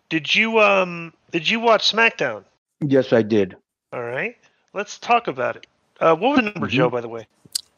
Did you watch SmackDown? Yes, I did. All right, let's talk about it. What was the number, Joe? By the way,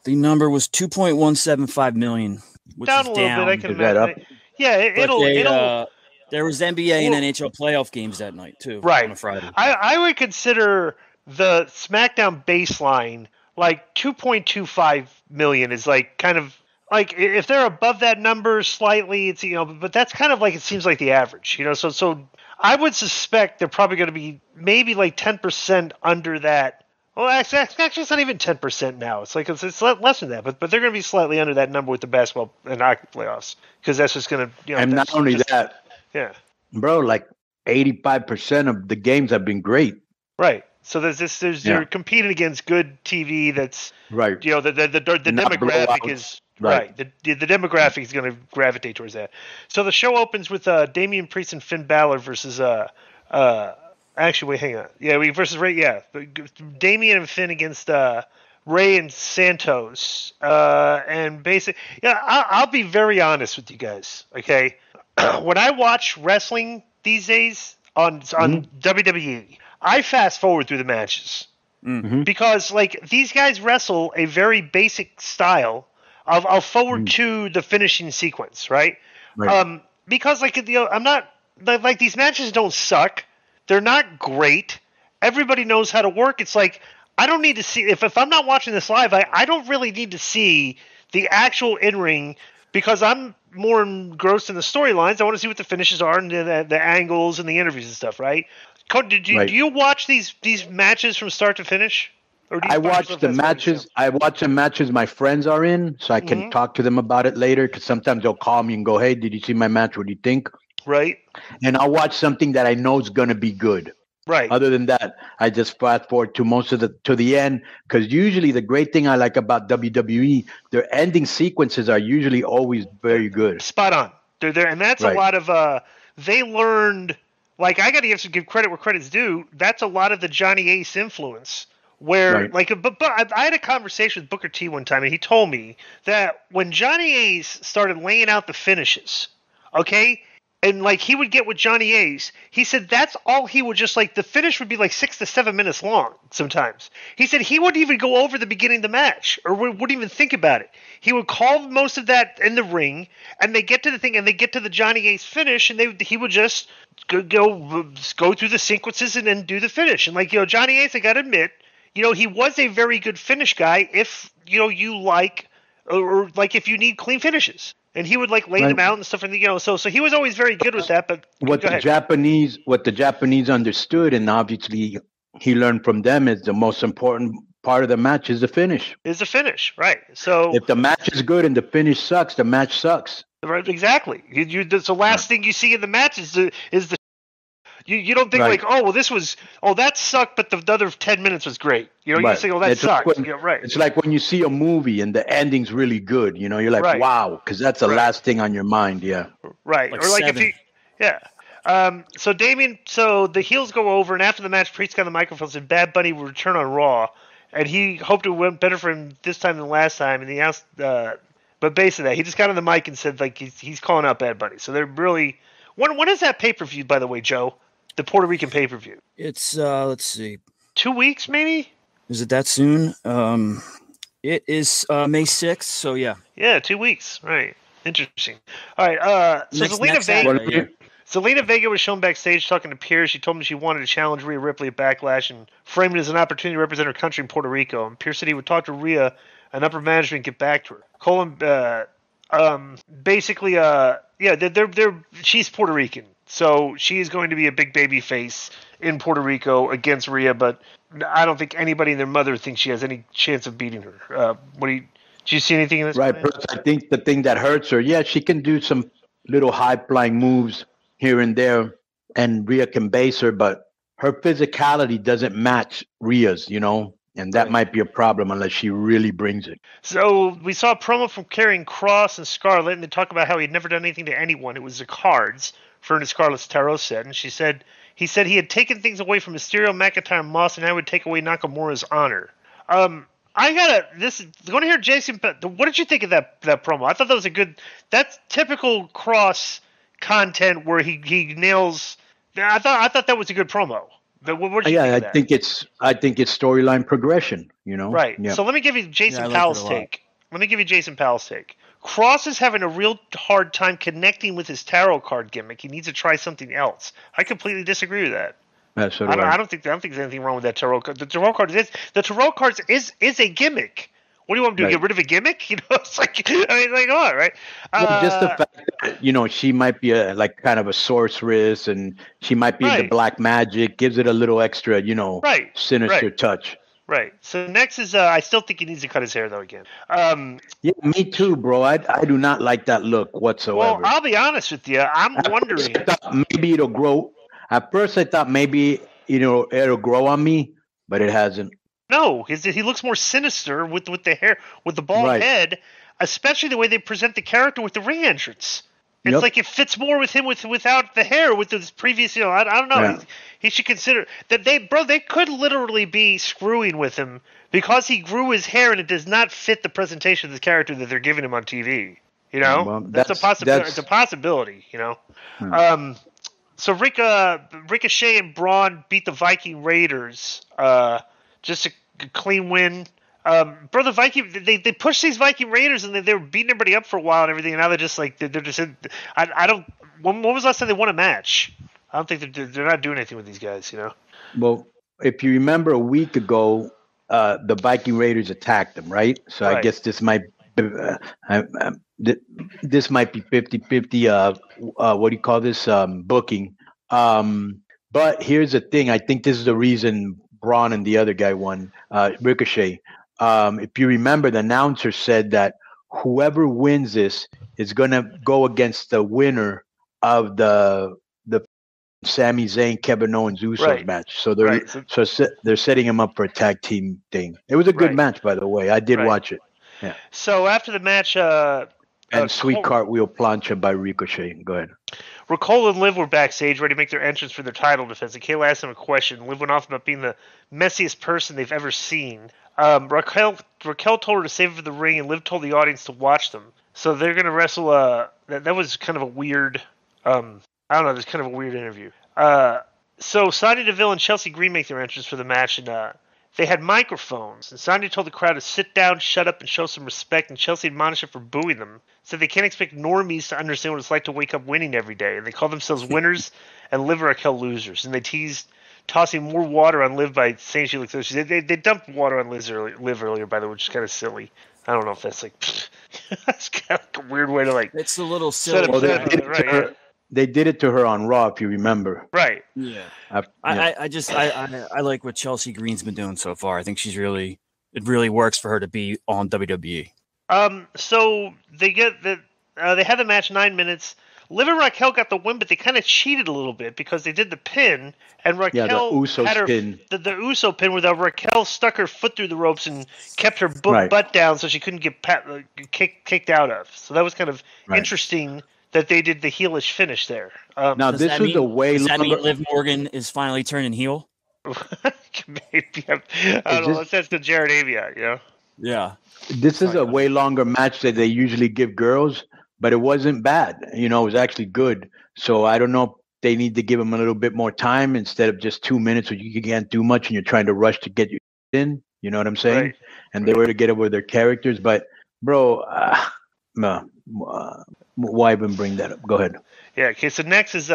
The number was 2.175 million, which down is a little down. bit. I can Is that imagine. up? Yeah, it'll. There was NBA and NHL playoff games that night too. Right. On a Friday. I would consider the SmackDown baseline like 2.25 million is like kind of like if they're above that number slightly, it's but that's kind of like it seems like the average, So I would suspect they're probably going to be maybe like 10% under that. Well, actually, it's not even 10% now. It's like it's less than that, but they're going to be slightly under that number with the basketball and hockey playoffs because that's just going to And not only that, yeah, bro, like 85% of the games have been great. Right. So they're competing against good TV. That's right. The demographic is right. The demographic is going to gravitate towards that. So the show opens with Damian Priest and Finn Balor versus actually wait, hang on. Yeah, versus Ray. Yeah, Damian and Finn against Ray and Santos. And I'll be very honest with you guys. Okay, when I watch wrestling these days on WWE, I fast forward through the matches because like these guys wrestle a very basic style. I'll forward to the finishing sequence, right? Because like I'm not like these matches don't suck. They're not great. Everybody knows how to work. It's like I don't need to see if I'm not watching this live. I don't really need to see the actual in-ring because I'm more engrossed in the storylines. I want to see what the finishes are and the angles and the interviews and stuff, right? Do you watch these matches from start to finish? Or do you I watch the matches. I watch the matches my friends are in, so I can talk to them about it later. Because sometimes they'll call me and go, "Hey, did you see my match? What do you think?" Right. And I'll watch something that I know is gonna be good. Right. Other than that, I just fast forward to the end because usually the great thing I like about WWE, their ending sequences are usually always very good. Spot on. They're there, and that's a lot of. They learned. Like I got to give credit where credit's due. That's a lot of the Johnny Ace influence. Where but I had a conversation with Booker T one time, and he told me that when Johnny Ace started laying out the finishes, okay, and like he would get with Johnny Ace, he said that's all he would just like. The finish would be like 6 to 7 minutes long sometimes. He said he wouldn't even go over the beginning of the match or wouldn't even think about it. He would call most of that in the ring, and they get to the thing, and they get to the Johnny Ace finish, and he would just go through the sequences and then do the finish. And like Johnny Ace, I got to admit. He was a very good finish guy if, you like, or like if you need clean finishes. And he would like lay them out and stuff. And, so he was always very good with that. But what the Japanese understood, and obviously he learned from them, is the most important part of the match is the finish. Right. So if the match is good and the finish sucks, the match sucks. Right, exactly. That's the last thing you see in the match is the You don't think like, oh, well, that sucked, but the other 10 minutes was great. You just think, oh, that sucked. Right. It's like when you see a movie and the ending's really good. You're like, wow, because that's the last thing on your mind. Yeah. Right. Like or like 7. So the heels go over, and after the match, Priest got on the microphone and said Bad Bunny will return on Raw, and he hoped it went better for him this time than last time, and he asked, but basically he just got on the mic and said like he's calling out Bad Bunny. So they're really when is that pay-per-view, by the way, Joe? The Puerto Rican pay-per-view. It's let's see, 2 weeks maybe. Is it that soon? It is May 6th. So yeah. Yeah, 2 weeks. Right. Interesting. All right. So Zelina Vega was shown backstage talking to Pierce. She told him she wanted to challenge Rhea Ripley at Backlash and framed it as an opportunity to represent her country in Puerto Rico. And Pierce said he would talk to Rhea and upper management and get back to her. Colin, basically, she's Puerto Rican. So she is going to be a big baby face in Puerto Rico against Rhea, but I don't think anybody and their mother thinks she has any chance of beating her. Do you see anything in this? Right. I think the thing that hurts her, she can do some little high-flying moves here and there, and Rhea can base her, but her physicality doesn't match Rhea's, and that might be a problem unless she really brings it. So we saw a promo from Karrion Kross and Scarlett, and they talk about how he'd never done anything to anyone. It was the cards. Fern Scarlett's tarot set, and he said he had taken things away from Mysterio, McIntyre, and Moss, and I would take away Nakamura's honor. I want to hear Jason. What did you think of that promo? I thought that was that's typical Cross content where he nails I thought that was a good promo. But what did you think of that? I think it's storyline progression. Right. Yeah. So let me give you Jason Powell's take. Let me give you Jason Powell's take. Cross is having a real hard time connecting with his tarot card gimmick. He needs to try something else. I completely disagree with that. I don't think there's anything wrong with that tarot card. The tarot cards is a gimmick. What do you want to do? Right. Get rid of a gimmick? It's like all right. Just the fact that she might be kind of a sorceress, and she might be into black magic, gives it a little extra, sinister touch. Right. So next is I still think he needs to cut his hair though again. Yeah, me too, bro. I do not like that look whatsoever. Well, I'll be honest with you. I'm wondering. I thought maybe it'll grow. At first, I thought maybe it'll grow on me, but it hasn't. No, he looks more sinister with the hair, with the bald head, especially the way they present the character with the ring entrance. It's like it fits more with him without the hair, with his previous, I don't know. Yeah. He should consider that they could literally be screwing with him because he grew his hair and it does not fit the presentation of the character that they're giving him on TV. Well, that's a possibility. It's a possibility, So Ricochet and Braun beat the Viking Raiders. Just a clean win. Bro, the Viking they pushed these Viking Raiders and they were beating everybody up for a while and everything. And now they're just like they're just in. I don't. When was the last time they won a match? I don't think they're not doing anything with these guys. Well, if you remember a week ago, the Viking Raiders attacked them, right? So I guess this might this might be 50-50. What do you call this? Booking. But here's the thing. I think this is the reason Braun and the other guy won. Ricochet. If you remember, the announcer said that whoever wins this is going to go against the winner of the Sami Zayn, Kevin Owens, Usos match. So they're setting him up for a tag team thing. It was a good match, by the way. I did watch it. Yeah. So after the match, and sweet cartwheel plancha by Ricochet. Go ahead. Raquel and Liv were backstage ready to make their entrance for their title defense. And Kayla asked them a question. Liv went off about being the messiest person they've ever seen. Raquel told her to save it for the ring, and Liv told the audience to watch them. So they're going to wrestle. That was kind of a weird. I don't know. There's kind of a weird interview. So Sonya Deville and Chelsea Green make their entrance for the match, and they had microphones. And Sonya told the crowd to sit down, shut up, and show some respect. And Chelsea admonished her for booing them. Said they can't expect normies to understand what it's like to wake up winning every day. And they call themselves winners and Liv and Raquel losers. And they teased tossing more water on Liv by saying she looks. They dumped water on Liv earlier, by the way, which is kind of silly. I don't know if that's that's kind of like a weird way to It's a little silly. They did it to her on Raw, if you remember. Right. Yeah. I like what Chelsea Green's been doing so far. I think it really works for her to be on WWE. So they had the match 9 minutes. Liv and Raquel got the win, but they kind of cheated a little bit because they did the pin, and Raquel had her pin. The Uso pin, where Raquel stuck her foot through the ropes and kept her butt down so she couldn't get kicked out of. So that was kind of interesting that they did the heelish finish there. Now this was a way. Does that mean Liv Morgan is finally turning heel? Maybe. I don't know. That's the Jared Avia, Yeah. This is a way longer match that they usually give girls, but it wasn't bad. It was actually good. So I don't know if they need to give them a little bit more time instead of just 2 minutes where you can't do much and you're trying to rush to get you in. You know what I'm saying? Right. And they were to get over their characters. But, bro, why even bring that up? Go ahead. Yeah, okay, so next is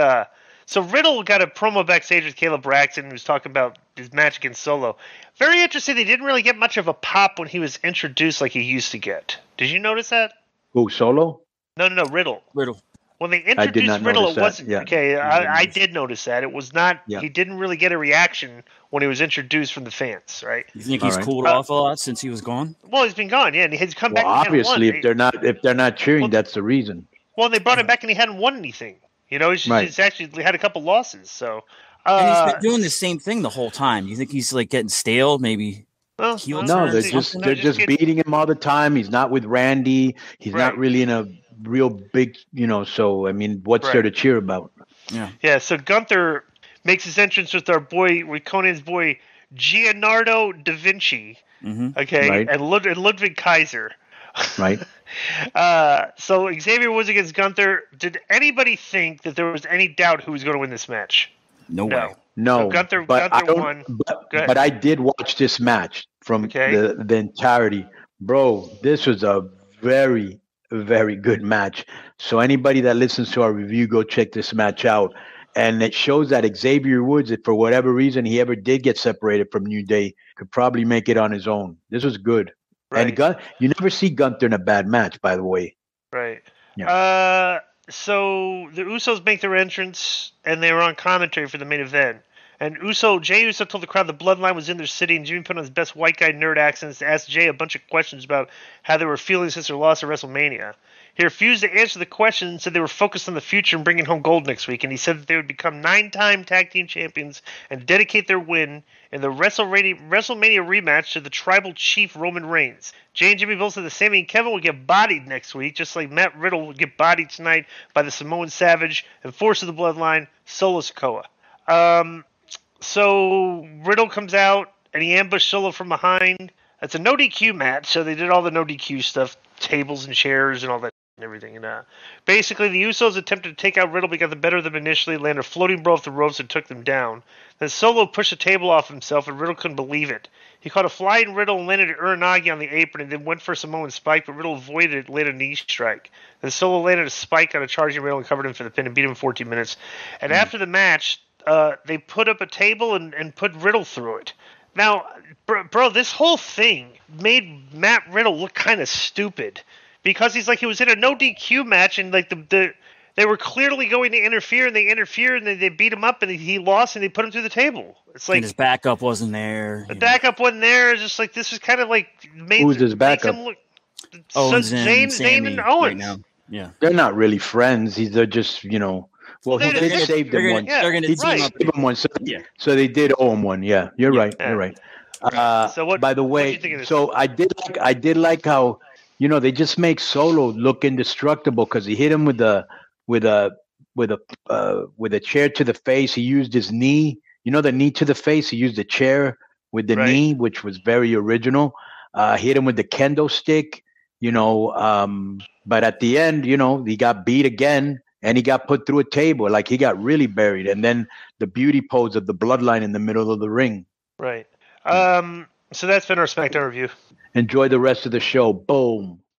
so Riddle got a promo backstage with Caleb Braxton, who was talking about his match against Solo. Very interesting. They didn't really get much of a pop when he was introduced like he used to get. Did you notice that? Who, Solo? No, Riddle. When they I did not introduced Riddle, notice it wasn't that. Yeah. okay. I did notice that. It was not. Yeah. He didn't really get a reaction when he was introduced from the fans, right? You think he's cooled off a lot since he was gone? Well, he's been gone, yeah, and he's come back. Obviously, if they're not cheering, that's the reason. Well, they brought him back, and he hadn't won anything. He's actually had a couple losses. So, and he's been doing the same thing the whole time. You think he's getting stale? Maybe. Well, no, they're just beating him all the time. He's not with Randy. He's not really in a real big, So I mean, what's there to cheer about? Yeah. So Gunther makes his entrance with Conan's boy Leonardo da Vinci. Mm-hmm. Okay, and Ludwig Kaiser. Right. So Xavier was against Gunther. Did anybody think that there was any doubt who was going to win this match? No way. No, so Gunther won. But I did watch this match from the entirety. Bro, this was a very, very good match. So anybody that listens to our review, go check this match out. And it shows that Xavier Woods, if for whatever reason he ever did get separated from New Day, could probably make it on his own. This was good. Right. And you never see Gunther in a bad match, by the way. Right. Yeah. So the Usos make their entrance, and they were on commentary for the main event. And Jay Uso told the crowd the Bloodline was in their city, and Jimmy put on his best white guy nerd accents to ask Jay a bunch of questions about how they were feeling since their loss at WrestleMania. He refused to answer the question and said they were focused on the future and bringing home gold next week. And he said that they would become 9-time tag team champions and dedicate their win in the WrestleMania rematch to the tribal chief Roman Reigns. Jay and Jimmy both said that Sami and Kevin would get bodied next week, just like Matt Riddle would get bodied tonight by the Samoan Savage and Force of the Bloodline, Solo Sikoa. So Riddle comes out and he ambushed Solo from behind. It's a no DQ match, so they did all the no DQ stuff, tables and chairs and all that and everything. And basically, the Usos attempted to take out Riddle, but got the better of them initially, landed a floating bro off the ropes and took them down. Then Solo pushed the table off himself, and Riddle couldn't believe it. He caught a flying Riddle and landed an Uranagi on the apron, and then went for a Samoan spike, but Riddle avoided it and landed a knee strike. Then Solo landed a spike on a charging Riddle and covered him for the pin and beat him in 14 minutes. And after the match, they put up a table and put Riddle through it. Now, bro, this whole thing made Matt Riddle look kind of stupid because he was in a no DQ match and like they were clearly going to interfere and they interfered and they beat him up and he lost and they put him through the table. It's like and his backup wasn't there. The backup wasn't there. It's just like this is kind of like who's his backup? Zayn and Owens. Right now. Yeah, they're not really friends. They're just Well, he did save them one. He saved them one. So they did owe him one. Yeah, you're right. You're right. So by the way, so I did like how they just make Solo look indestructible because he hit him with a chair to the face. He used his knee. The knee to the face. He used the chair with the knee, which was very original. Hit him with the kendo stick. But at the end, he got beat again. And he got put through a table, like he got really buried. And then the beauty pose of the Bloodline in the middle of the ring. Right. So that's been our SmackDown review. Enjoy the rest of the show. Boom.